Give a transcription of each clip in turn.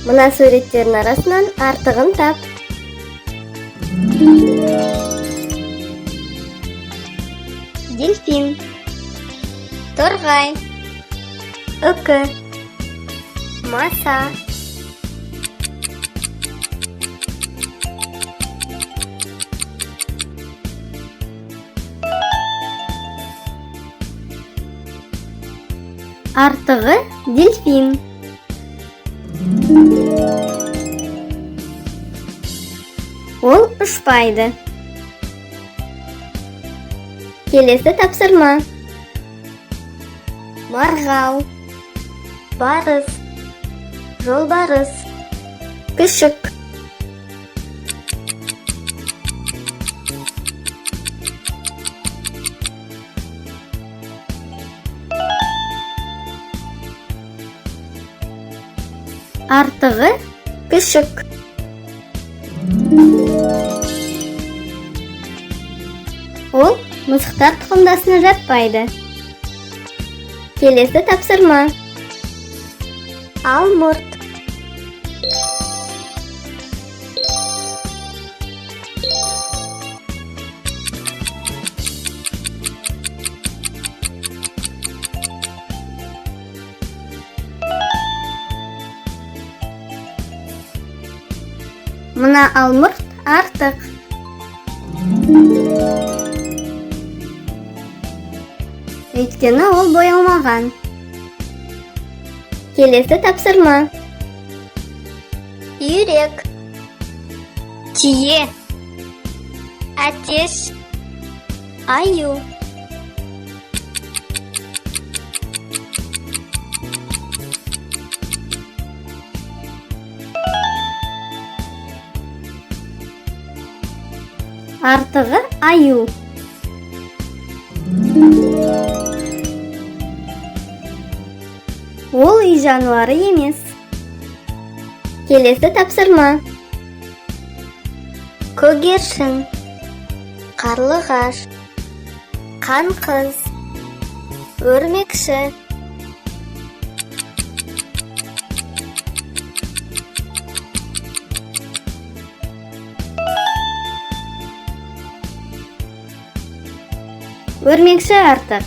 Мына суреттердің арасынан артығын тап. Дельфин, торғай, үкі, маса. Артығы дельфин. Ол ұшпайды. Келесі тапсырма. Марғау, барыс, жолбарыс, күшік. Артығы күшік. Ол мысықтар тұқымдасына жатпайды. Келесі тапсырма. Алмұрт. Мына алмұрт артық. Өйткені ол боялмаған. Келесі тапсырма. Үйрек, түйе, әтеш, аю. Артығы аю. Ол үй жануары емес. Келесі тапсырма. Көгершін, қарлығаш, қанқыз, өрмекші. Өрмекші артық.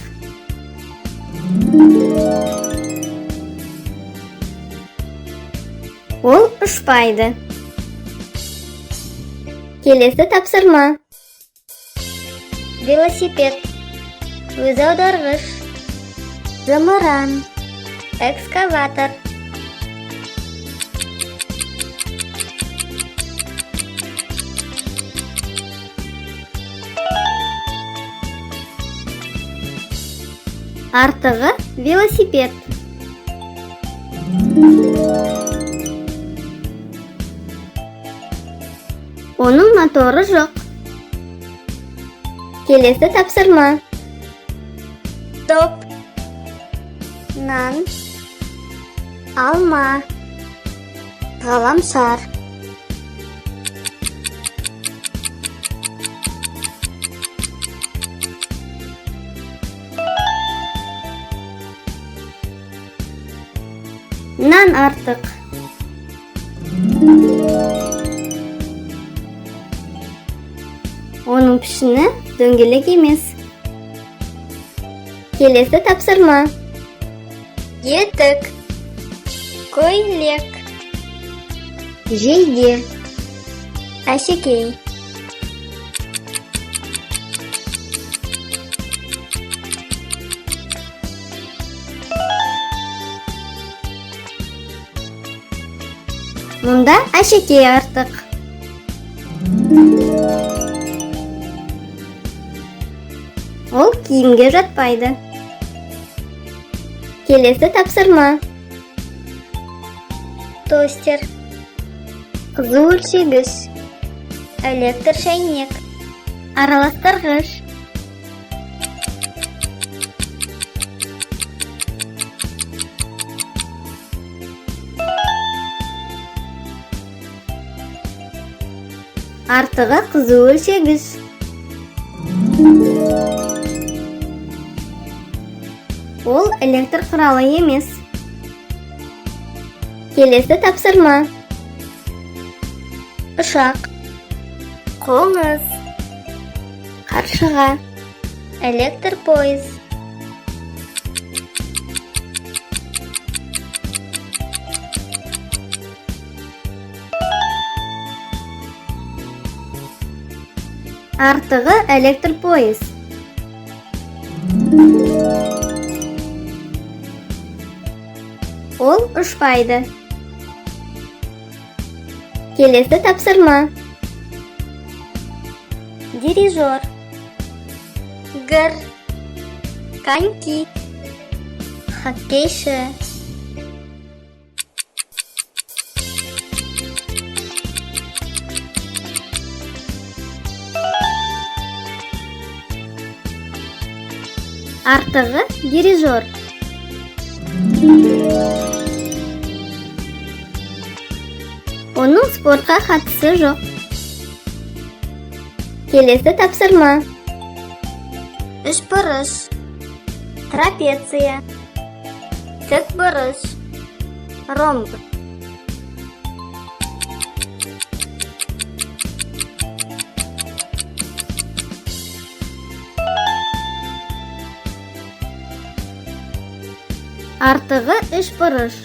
Ол ұшпайды. Келесі тапсырма. Велосипед, өз аударғыш, зымыран, экскаватор. Артығы велосипед. Оның моторы жоқ. Келесі тапсырма. Топ, нан, алма, ғаламшар. Нан артық. Оның пішіні дөңгелек емес. Келесі тапсырма. Етік, көйлек, жейде, әшекей. Мұнда әшекей артық. Ол киімге жатпайды. Келесі тапсырма. Тостер, қызу өлшегіш, электр шайнек, араластырғыш. Артығы қызу өлшегіш. Ол электр құралы емес. Келесі тапсырма. Ұшақ, қоңыз, қаршыға, электр пойыз. Артығы электр пойыз. Ол ұшпайды. Келесі тапсырма. Дирижер, гір, коньки, хоккейші. Артығы дирижер. Оның спортқа қатысы жоқ. Келесі тапсырма. Үшбұрыш, трапеция, тікбұрыш, ромб. Артығы үшбұрыш.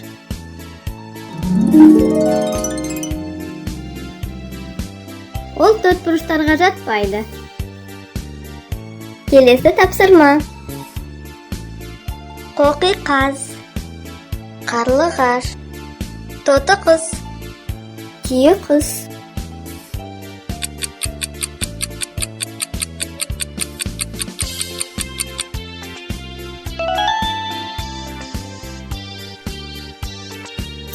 Ол төртбұрыштарға жатпайды. Келесі тапсырма. Қоқиқаз, қарлығаш, тоты құс, түйе құс.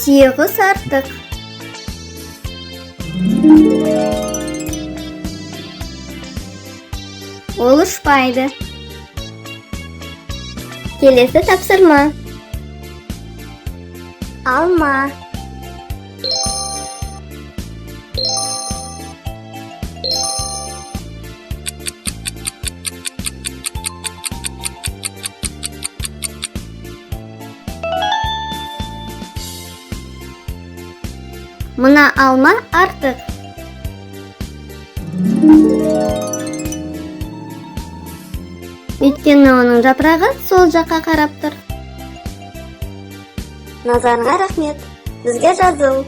Түйе құс артық. Ол ұшпайды. Келесі тапсырма. Алма, мына алма артық. Өйткені оның жапырағы сол жаққа қарап тұр. Назарыңа рахмет. Бізге жазыл.